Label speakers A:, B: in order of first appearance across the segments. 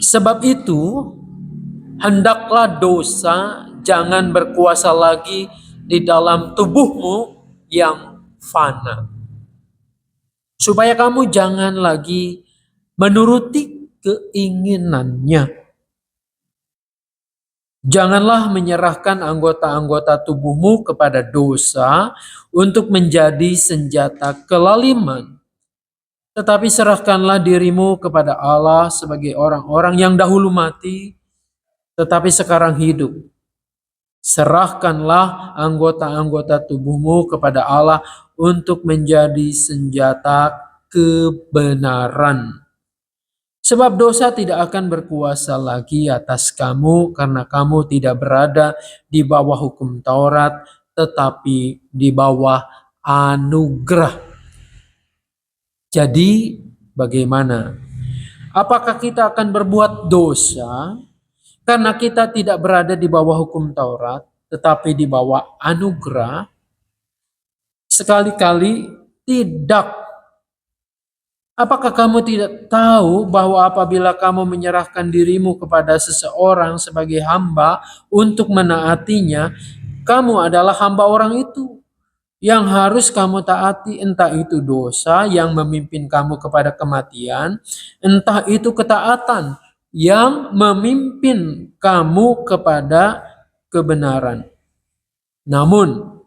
A: Sebab itu, hendaklah dosa jangan berkuasa lagi di dalam tubuhmu yang fana. Supaya kamu jangan lagi menuruti keinginannya. Janganlah menyerahkan anggota-anggota tubuhmu kepada dosa untuk menjadi senjata kelaliman. Tetapi serahkanlah dirimu kepada Allah sebagai orang-orang yang dahulu mati, tetapi sekarang hidup. Serahkanlah anggota-anggota tubuhmu kepada Allah untuk menjadi senjata kebenaran. Sebab dosa tidak akan berkuasa lagi atas kamu karena kamu tidak berada di bawah hukum Taurat, tetapi di bawah anugerah. Jadi bagaimana? Apakah kita akan berbuat dosa karena kita tidak berada di bawah hukum Taurat, tetapi di bawah anugerah? Sekali-kali tidak. Apakah kamu tidak tahu bahwa apabila kamu menyerahkan dirimu kepada seseorang sebagai hamba untuk menaatinya, kamu adalah hamba orang itu yang harus kamu taati, entah itu dosa yang memimpin kamu kepada kematian, entah itu ketaatan yang memimpin kamu kepada kebenaran. Namun,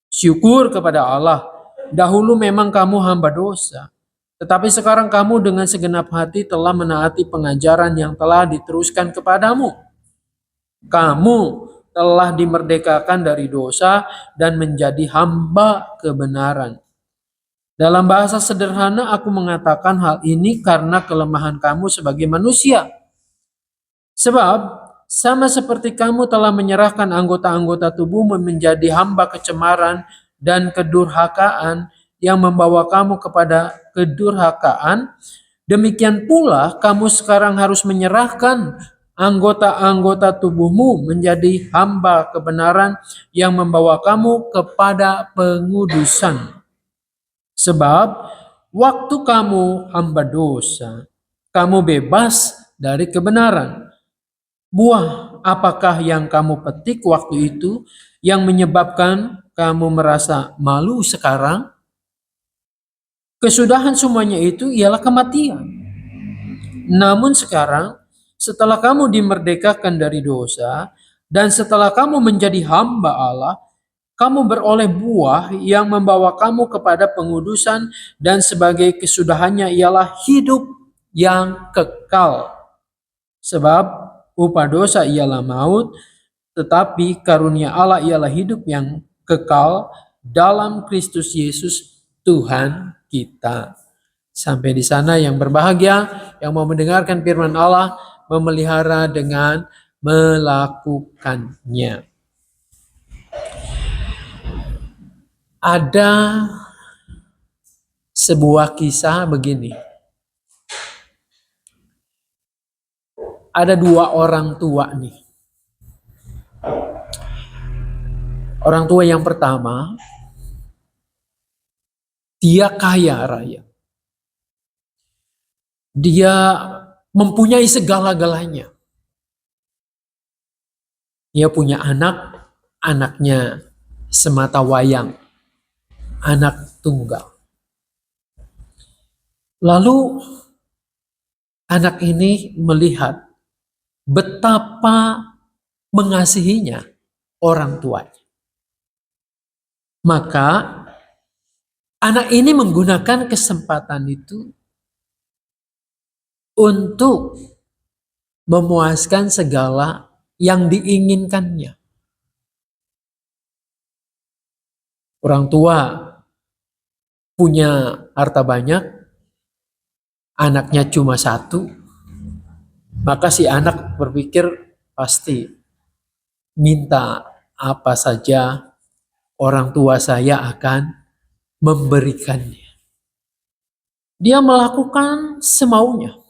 A: syukur kepada Allah, dahulu memang kamu hamba dosa, tetapi sekarang kamu dengan segenap hati telah menaati pengajaran yang telah diteruskan kepadamu. Kamu telah dimerdekakan dari dosa dan menjadi hamba kebenaran. Dalam bahasa sederhana aku mengatakan hal ini karena kelemahan kamu sebagai manusia. Sebab sama seperti kamu telah menyerahkan anggota-anggota tubuhmu menjadi hamba kecemaran dan kedurhakaan yang membawa kamu kepada kedurhakaan, demikian pula kamu sekarang harus menyerahkan anggota-anggota tubuhmu menjadi hamba kebenaran yang membawa kamu kepada pengudusan. Sebab waktu kamu hamba dosa, kamu bebas dari kebenaran. Buah apakah yang kamu petik waktu itu yang menyebabkan kamu merasa malu sekarang? Kesudahan semuanya itu ialah kematian. Namun sekarang, setelah kamu dimerdekakan dari dosa, dan setelah kamu menjadi hamba Allah, kamu beroleh buah yang membawa kamu kepada pengudusan, dan sebagai kesudahannya ialah hidup yang kekal. Sebab upah dosa ialah maut, tetapi karunia Allah ialah hidup yang kekal dalam Kristus Yesus Tuhan kita. Sampai di sana yang berbahagia, yang mau mendengarkan firman Allah, memelihara dengan melakukannya. Ada sebuah kisah begini. Ada dua orang tua nih. Orang tua yang pertama, dia kaya raya. Dia mempunyai segala-galanya. Dia punya anak, anaknya semata wayang, anak tunggal. Lalu anak ini melihat betapa mengasihinya orang tuanya. Maka anak ini menggunakan kesempatan itu untuk memuaskan segala yang diinginkannya. Orang tua punya harta banyak, anaknya cuma satu, maka si anak berpikir pasti minta apa saja orang tua saya akan memberikannya. Dia melakukan semaunya.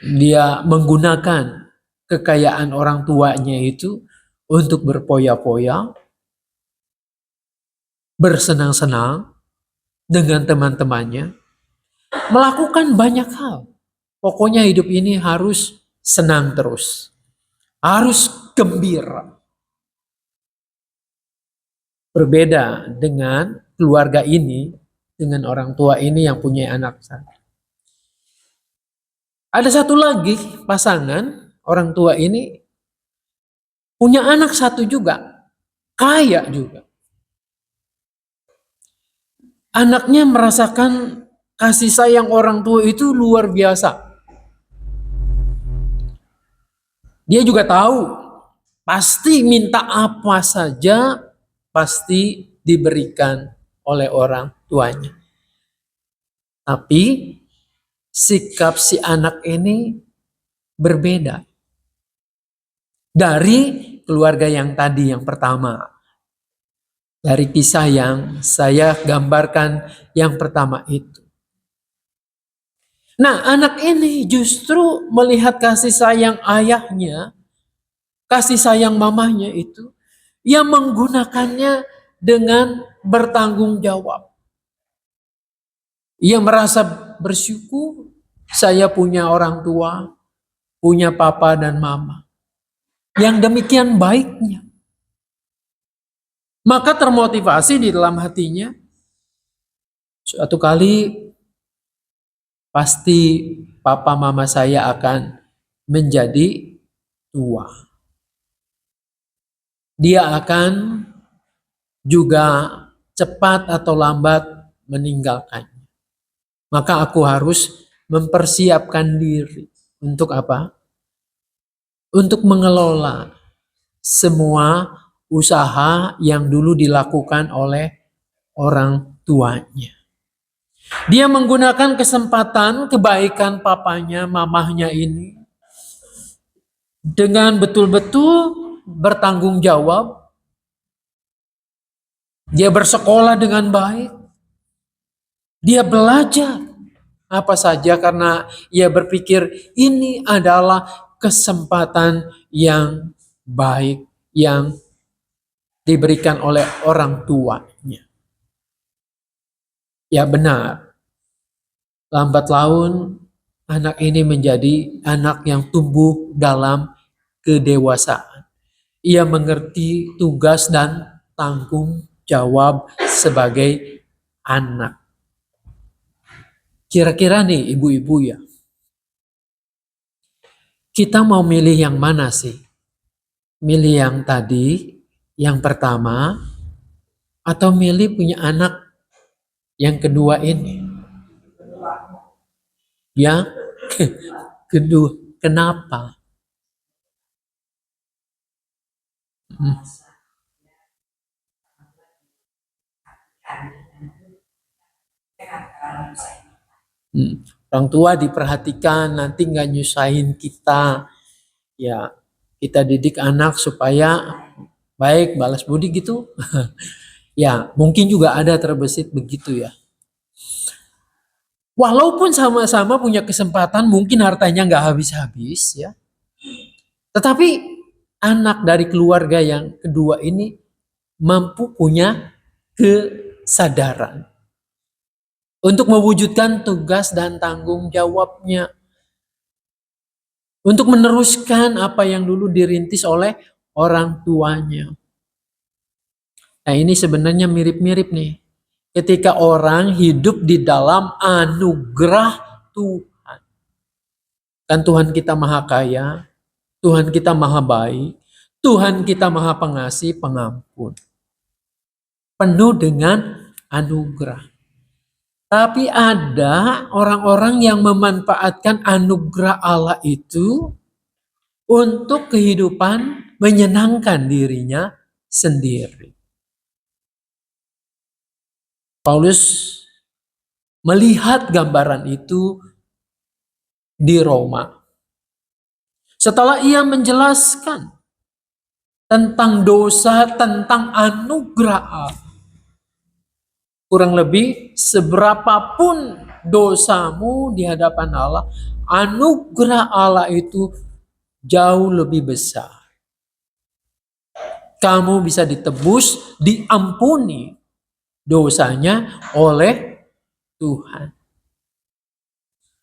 A: Dia menggunakan kekayaan orang tuanya itu untuk berpoya-poya, bersenang-senang dengan teman-temannya, melakukan banyak hal. Pokoknya hidup ini harus senang terus. Harus gembira. Berbeda dengan keluarga ini, dengan orang tua ini yang punya anak satu. Ada satu lagi pasangan, orang tua ini punya anak satu juga, kaya juga. Anaknya merasakan kasih sayang orang tua itu luar biasa. Dia juga tahu, pasti minta apa saja, pasti diberikan oleh orang tuanya. Tapi sikap si anak ini berbeda dari keluarga yang tadi, yang pertama. Dari kisah yang saya gambarkan yang pertama itu. Nah, anak ini justru melihat kasih sayang ayahnya, kasih sayang mamahnya itu, ia menggunakannya dengan bertanggung jawab. Ia merasa bersyukur, saya punya orang tua, punya papa dan mama, yang demikian baiknya. Maka termotivasi di dalam hatinya, suatu kali pasti papa mama saya akan menjadi tua. Dia akan juga cepat atau lambat meninggalkan. Maka aku harus mempersiapkan diri. Untuk apa? Untuk mengelola semua usaha yang dulu dilakukan oleh orang tuanya. Dia menggunakan kesempatan kebaikan papanya, mamahnya ini dengan betul-betul bertanggung jawab. Dia bersekolah dengan baik. Dia belajar apa saja karena ia berpikir ini adalah kesempatan yang baik yang diberikan oleh orang tuanya. Ya benar, lambat laun anak ini menjadi anak yang tumbuh dalam kedewasaan. Ia mengerti tugas dan tanggung jawab sebagai anak. Kira-kira nih ibu-ibu ya, kita mau milih yang mana sih? Milih yang tadi, yang pertama, atau milih punya anak yang kedua ini? Yang kedua, kenapa? Orang tua diperhatikan, nanti nggak nyusahin kita. Ya, kita didik anak supaya baik, balas budi gitu. Ya, mungkin juga ada terbesit begitu ya. Walaupun sama-sama punya kesempatan, mungkin hartanya nggak habis-habis ya. Tetapi anak dari keluarga yang kedua ini mampu punya kesadaran untuk mewujudkan tugas dan tanggung jawabnya. Untuk meneruskan apa yang dulu dirintis oleh orang tuanya. Nah ini sebenarnya mirip-mirip nih. Ketika orang hidup di dalam anugerah Tuhan. Kan Tuhan kita maha kaya, Tuhan kita maha baik, Tuhan kita maha pengasih, pengampun. Penuh dengan anugerah. Tapi ada orang-orang yang memanfaatkan anugerah Allah itu untuk kehidupan menyenangkan dirinya sendiri. Paulus melihat gambaran itu di Roma. Setelah ia menjelaskan tentang dosa, tentang anugerah Allah. Kurang lebih seberapapun dosamu di hadapan Allah, anugerah Allah itu jauh lebih besar. Kamu bisa ditebus, diampuni dosanya oleh Tuhan.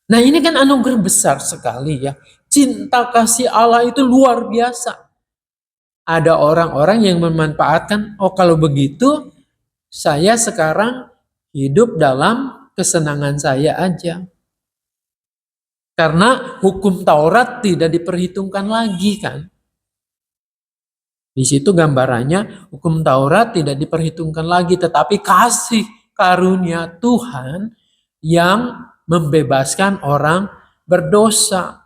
A: Nah, ini kan anugerah besar sekali ya. Cinta kasih Allah itu luar biasa. Ada orang-orang yang memanfaatkan, oh kalau begitu saya sekarang hidup dalam kesenangan saya aja. Karena hukum Taurat tidak diperhitungkan lagi kan. Di situ gambarannya hukum Taurat tidak diperhitungkan lagi, tetapi kasih karunia Tuhan yang membebaskan orang berdosa.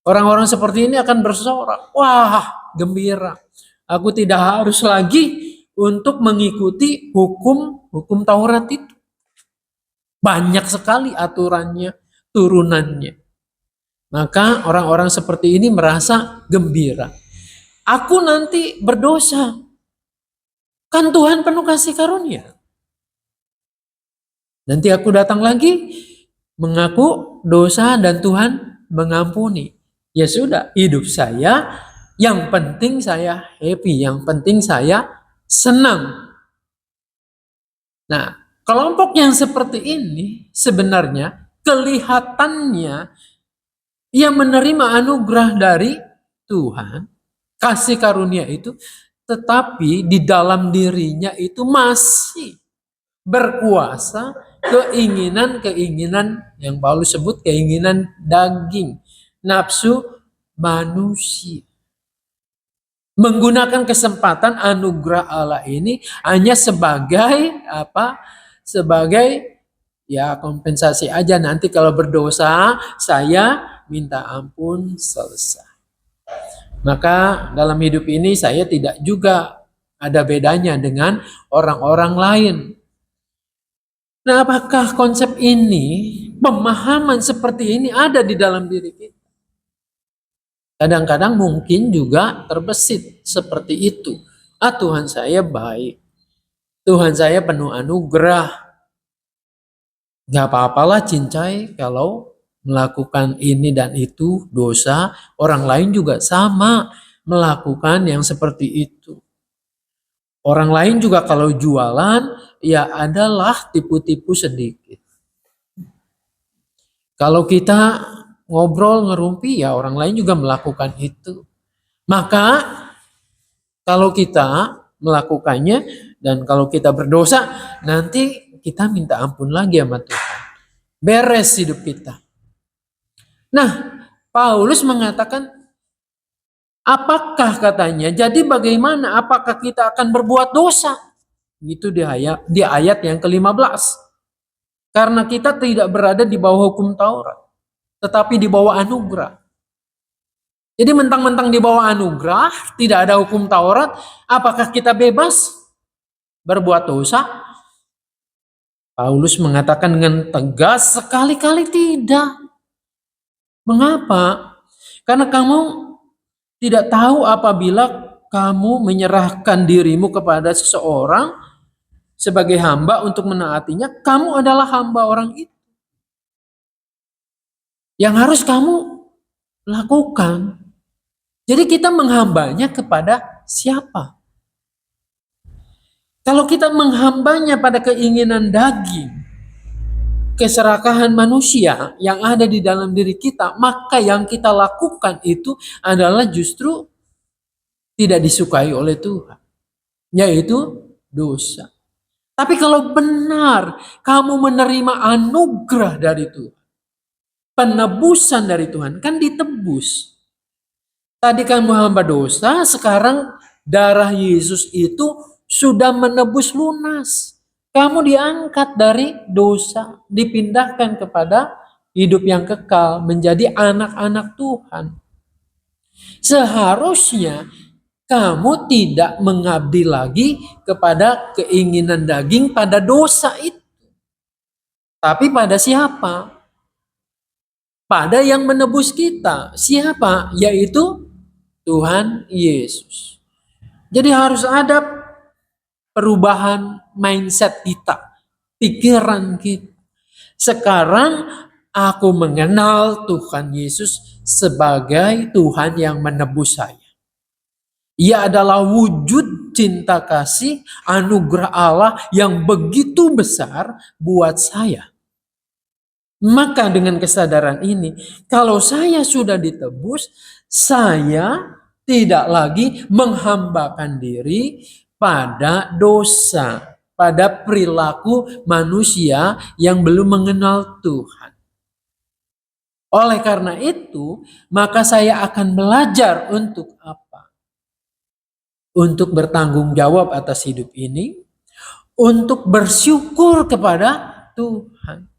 A: Orang-orang seperti ini akan bersorak, wah gembira. Aku tidak harus lagi untuk mengikuti hukum Taurat itu. Banyak sekali aturannya, turunannya. Maka orang-orang seperti ini merasa gembira. Aku nanti berdosa. Kan Tuhan penuh kasih karunia. Nanti aku datang lagi mengaku dosa dan Tuhan mengampuni. Ya sudah, hidup saya yang penting saya happy, yang penting saya senang. Nah, kelompok yang seperti ini sebenarnya kelihatannya ia menerima anugerah dari Tuhan, kasih karunia itu, tetapi di dalam dirinya itu masih berkuasa keinginan-keinginan yang Paulus sebut keinginan daging, nafsu manusia. Menggunakan kesempatan anugerah Allah ini hanya sebagai apa? Sebagai ya kompensasi aja, nanti kalau berdosa saya minta ampun, selesai. Maka dalam hidup ini saya tidak juga ada bedanya dengan orang-orang lain. Nah, apakah konsep ini, pemahaman seperti ini ada di dalam diri kita? Kadang-kadang mungkin juga terbesit seperti itu. Ah, Tuhan saya baik. Tuhan saya penuh anugerah. Gak apa-apalah cincai kalau melakukan ini dan itu dosa. Orang lain juga sama melakukan yang seperti itu. Orang lain juga kalau jualan, ya adalah tipu-tipu sedikit. Kalau kita ngobrol ngerumpi, ya orang lain juga melakukan itu. Maka kalau kita melakukannya dan kalau kita berdosa, nanti kita minta ampun lagi sama Tuhan. Beres hidup kita. Nah, Paulus mengatakan, apakah katanya, jadi bagaimana, apakah kita akan berbuat dosa? Itu di ayat yang ke-15. Karena kita tidak berada di bawah hukum Taurat, tetapi di bawah anugerah. Jadi mentang-mentang di bawah anugerah, tidak ada hukum Taurat, apakah kita bebas berbuat dosa? Paulus mengatakan dengan tegas, sekali-kali tidak. Mengapa? Karena kamu tidak tahu apabila kamu menyerahkan dirimu kepada seseorang sebagai hamba untuk menaatinya, kamu adalah hamba orang itu. Yang harus kamu lakukan. Jadi kita menghambanya kepada siapa? Kalau kita menghambanya pada keinginan daging, keserakahan manusia yang ada di dalam diri kita, maka yang kita lakukan itu adalah justru tidak disukai oleh Tuhan, yaitu dosa. Tapi kalau benar kamu menerima anugerah dari Tuhan, penebusan dari Tuhan, kan ditebus. Tadi kamu hamba dosa, sekarang darah Yesus itu sudah menebus lunas. Kamu diangkat dari dosa, dipindahkan kepada hidup yang kekal, menjadi anak-anak Tuhan. Seharusnya kamu tidak mengabdi lagi kepada keinginan daging pada dosa itu. Tapi pada siapa? Pada yang menebus kita. Siapa? Yaitu Tuhan Yesus. Jadi harus ada perubahan mindset kita, pikiran kita. Sekarang aku mengenal Tuhan Yesus sebagai Tuhan yang menebus saya. Ia adalah wujud cinta kasih anugerah Allah yang begitu besar buat saya. Maka dengan kesadaran ini, kalau saya sudah ditebus, saya tidak lagi menghambakan diri pada dosa, pada perilaku manusia yang belum mengenal Tuhan. Oleh karena itu, maka saya akan belajar untuk apa? Untuk bertanggung jawab atas hidup ini, untuk bersyukur kepada Tuhan.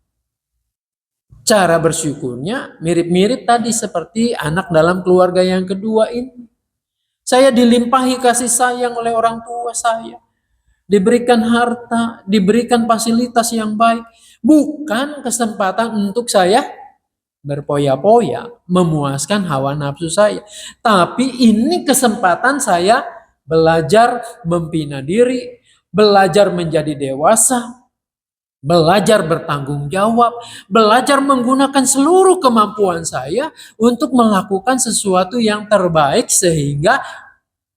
A: Cara bersyukurnya mirip-mirip tadi seperti anak dalam keluarga yang kedua ini. Saya dilimpahi kasih sayang oleh orang tua saya. Diberikan harta, diberikan fasilitas yang baik. Bukan kesempatan untuk saya berpoya-poya, memuaskan hawa nafsu saya. Tapi ini kesempatan saya belajar membina diri, belajar menjadi dewasa, belajar bertanggung jawab, belajar menggunakan seluruh kemampuan saya untuk melakukan sesuatu yang terbaik sehingga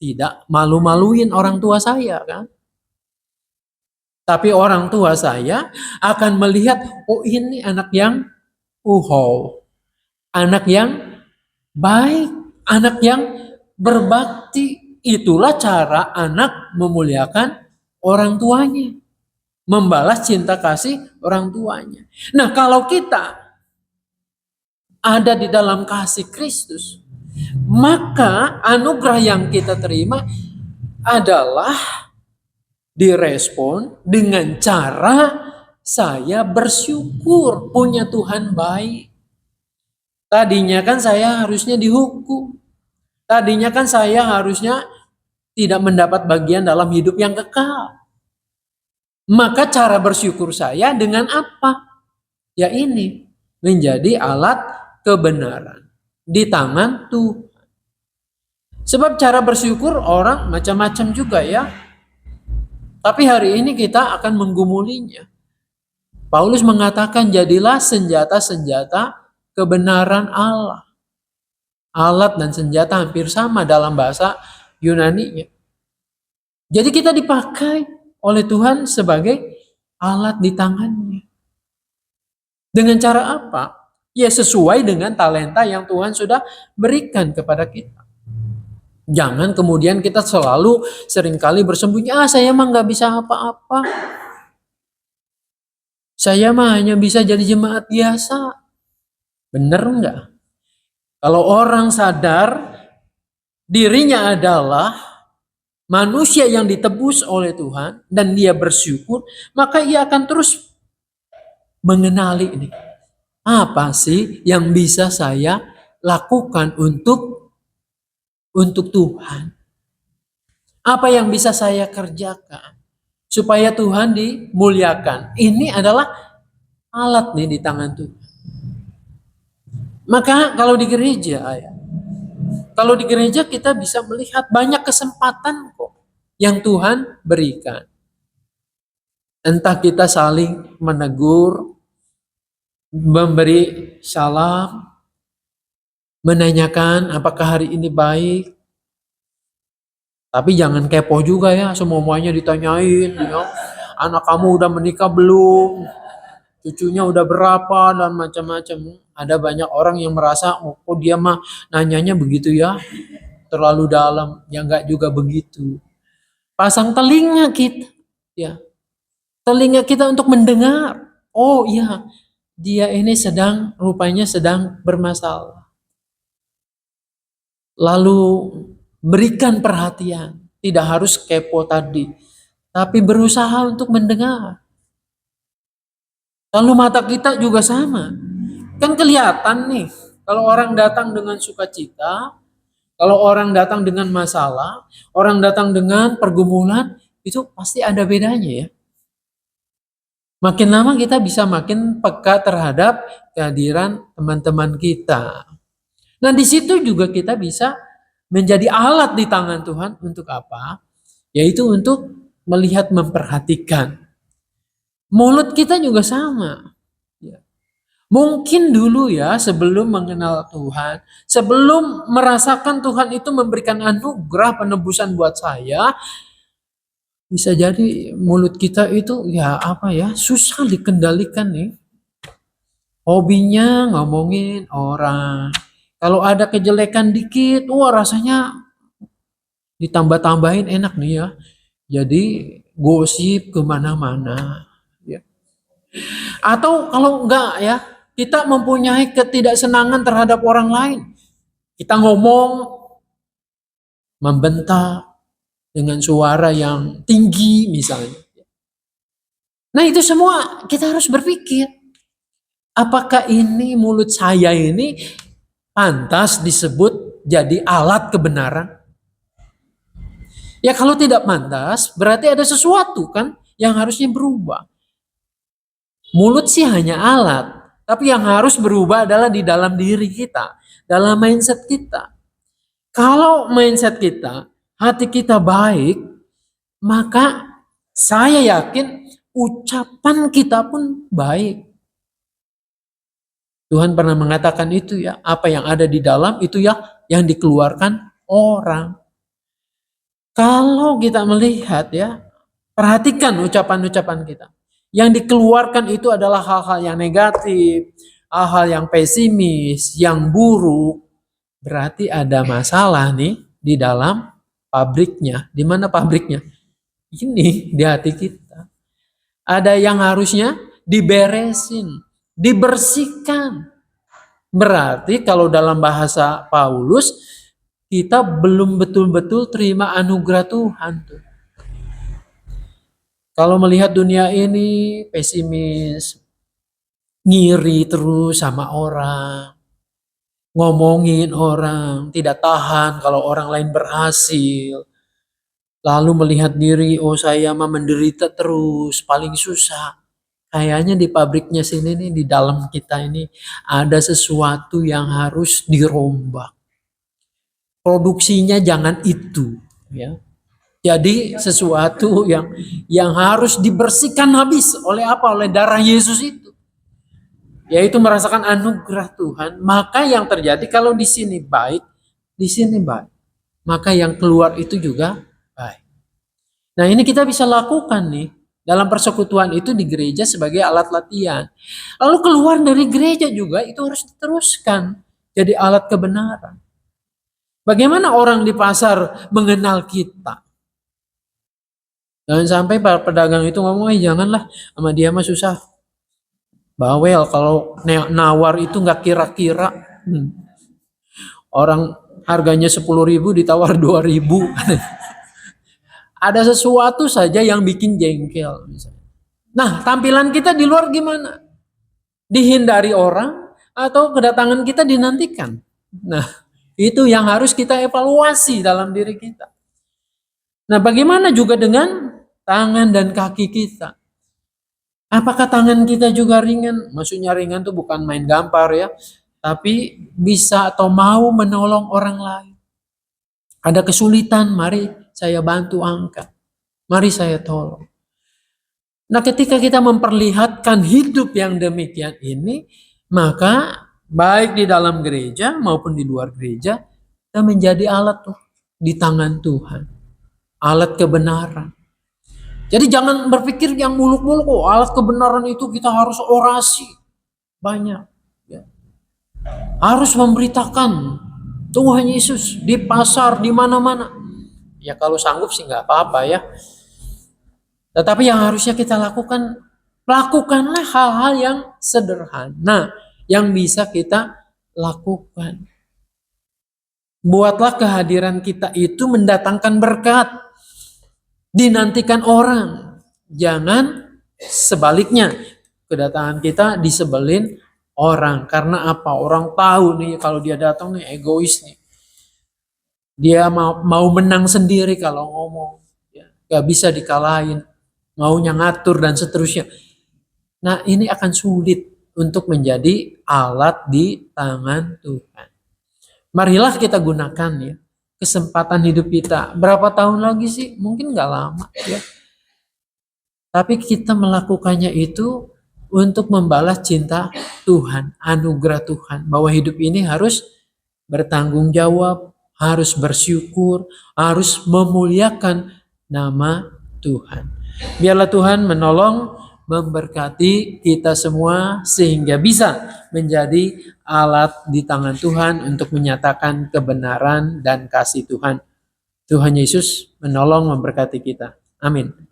A: tidak malu-maluin orang tua saya kan. Tapi orang tua saya akan melihat, oh ini anak yang anak yang baik, anak yang berbakti. Itulah cara anak memuliakan orang tuanya. Membalas cinta kasih orang tuanya. Nah, kalau kita ada di dalam kasih Kristus, maka anugerah yang kita terima adalah direspon dengan cara saya bersyukur punya Tuhan baik. Tadinya kan saya harusnya dihukum. Tadinya kan saya harusnya tidak mendapat bagian dalam hidup yang kekal. Maka cara bersyukur saya dengan apa? Ya ini, menjadi alat kebenaran di tangan Tuhan. Sebab cara bersyukur orang macam-macam juga ya. Tapi hari ini kita akan menggumulinya. Paulus mengatakan jadilah senjata-senjata kebenaran Allah. Alat dan senjata hampir sama dalam bahasa Yunani-nya. Jadi kita dipakai oleh Tuhan sebagai alat di tangannya. Dengan cara apa? Ya sesuai dengan talenta yang Tuhan sudah berikan kepada kita. Jangan kemudian kita selalu seringkali bersembunyi, saya mah nggak bisa apa-apa. Saya mah hanya bisa jadi jemaat biasa. Bener nggak? Kalau orang sadar dirinya adalah manusia yang ditebus oleh Tuhan dan dia bersyukur, maka ia akan terus mengenali ini. Apa sih yang bisa saya lakukan untuk Tuhan? Apa yang bisa saya kerjakan supaya Tuhan dimuliakan? Ini adalah alat nih di tangan Tuhan. Maka kalau di gereja kita bisa melihat banyak kesempatan kok yang Tuhan berikan. Entah kita saling menegur, memberi salam, menanyakan apakah hari ini baik. Tapi jangan kepo juga ya, semuanya ditanyain. Ya. Anak kamu udah menikah belum? Cucunya udah berapa? Dan macam-macam. Ada banyak orang yang merasa, oh dia mah nanyanya begitu ya. Terlalu dalam. Ya enggak juga begitu. Pasang telinga kita. Ya. Telinga kita untuk mendengar. Oh iya, dia ini rupanya sedang bermasalah. Lalu berikan perhatian. Tidak harus kepo tadi. Tapi berusaha untuk mendengar. Lalu mata kita juga sama. Kan kelihatan nih. Kalau orang datang dengan sukacita. Kalau orang datang dengan masalah. Orang datang dengan pergumulan. Itu pasti ada bedanya ya. Makin lama kita bisa makin peka terhadap kehadiran teman-teman kita. Nah di situ juga kita bisa menjadi alat di tangan Tuhan untuk apa? Yaitu untuk melihat, memperhatikan. Mulut kita juga sama. Mungkin dulu ya sebelum mengenal Tuhan, sebelum merasakan Tuhan itu memberikan anugerah penebusan buat saya, bisa jadi mulut kita itu susah dikendalikan nih. Hobinya ngomongin orang. Kalau ada kejelekan dikit, wah rasanya ditambah-tambahin enak nih ya. Jadi gosip kemana-mana. Ya. Atau kalau enggak ya, kita mempunyai ketidaksenangan terhadap orang lain. Kita ngomong, membentak dengan suara yang tinggi misalnya. Nah itu semua kita harus berpikir, apakah ini mulut saya ini pantas disebut jadi alat kebenaran? Ya kalau tidak pantas, berarti ada sesuatu kan yang harusnya berubah. Mulut sih hanya alat, tapi yang harus berubah adalah di dalam diri kita, dalam mindset kita. Kalau mindset kita, hati kita baik, maka saya yakin ucapan kita pun baik. Tuhan pernah mengatakan itu ya, apa yang ada di dalam itu ya yang dikeluarkan orang. Kalau kita melihat ya, perhatikan ucapan-ucapan kita. Yang dikeluarkan itu adalah hal-hal yang negatif, hal-hal yang pesimis, yang buruk. Berarti ada masalah nih di dalam pabriknya. Di mana pabriknya? Ini di hati kita. Ada yang harusnya diberesin, dibersihkan. Berarti kalau dalam bahasa Paulus, kita belum betul-betul terima anugerah Tuhan tuh. Kalau melihat dunia ini pesimis, ngiri terus sama orang, ngomongin orang, tidak tahan kalau orang lain berhasil, lalu melihat diri, oh saya mah menderita terus, paling susah. Kayaknya di pabriknya sini nih, di dalam kita ini ada sesuatu yang harus dirombak. Produksinya jangan itu, ya. Jadi sesuatu yang harus dibersihkan habis oleh apa? Oleh darah Yesus itu. Yaitu merasakan anugerah Tuhan. Maka yang terjadi kalau di sini baik, di sini baik. Maka yang keluar itu juga baik. Nah ini kita bisa lakukan nih. Dalam persekutuan itu di gereja sebagai alat latihan. Lalu keluar dari gereja juga itu harus diteruskan. Jadi alat kebenaran. Bagaimana orang di pasar mengenal kita? Jangan sampai para pedagang itu ngomong, janganlah sama dia mah susah. Bawel kalau nawar itu nggak kira-kira. Orang harganya 10.000 ditawar 2.000. Ada sesuatu saja yang bikin jengkel. Misalnya. Nah tampilan kita di luar gimana? Dihindari orang atau kedatangan kita dinantikan? Nah itu yang harus kita evaluasi dalam diri kita. Nah bagaimana juga dengan tangan dan kaki kita? Apakah tangan kita juga ringan? Maksudnya ringan tuh bukan main gampar ya. Tapi bisa atau mau menolong orang lain. Ada kesulitan, mari saya bantu angkat. Mari saya tolong. Nah ketika kita memperlihatkan hidup yang demikian ini, maka baik di dalam gereja maupun di luar gereja, kita menjadi alat tuh di tangan Tuhan. Alat kebenaran. Jadi jangan berpikir yang muluk-muluk, oh alat kebenaran itu kita harus orasi. Banyak. Ya. Harus memberitakan Tuhan Yesus di pasar, di mana-mana. Ya kalau sanggup sih nggak apa-apa ya. Tetapi yang harusnya kita lakukan, lakukanlah hal-hal yang sederhana yang bisa kita lakukan. Buatlah kehadiran kita itu mendatangkan berkat. Dinantikan orang. Jangan sebaliknya. Kedatangan kita disebelin orang. Karena apa? Orang tahu nih kalau dia datang nih egois nih. Dia mau menang sendiri kalau ngomong. Ya, gak bisa dikalahin. Maunya ngatur dan seterusnya. Nah ini akan sulit untuk menjadi alat di tangan Tuhan. Marilah kita gunakan ya kesempatan hidup kita. Berapa tahun lagi sih? Mungkin gak lama ya. Tapi kita melakukannya itu untuk membalas cinta Tuhan, anugerah Tuhan. Bahwa hidup ini harus bertanggung jawab, harus bersyukur, harus memuliakan nama Tuhan. Biarlah Tuhan menolong, memberkati kita semua sehingga bisa menjadi alat di tangan Tuhan untuk menyatakan kebenaran dan kasih Tuhan. Tuhan Yesus menolong memberkati kita. Amin.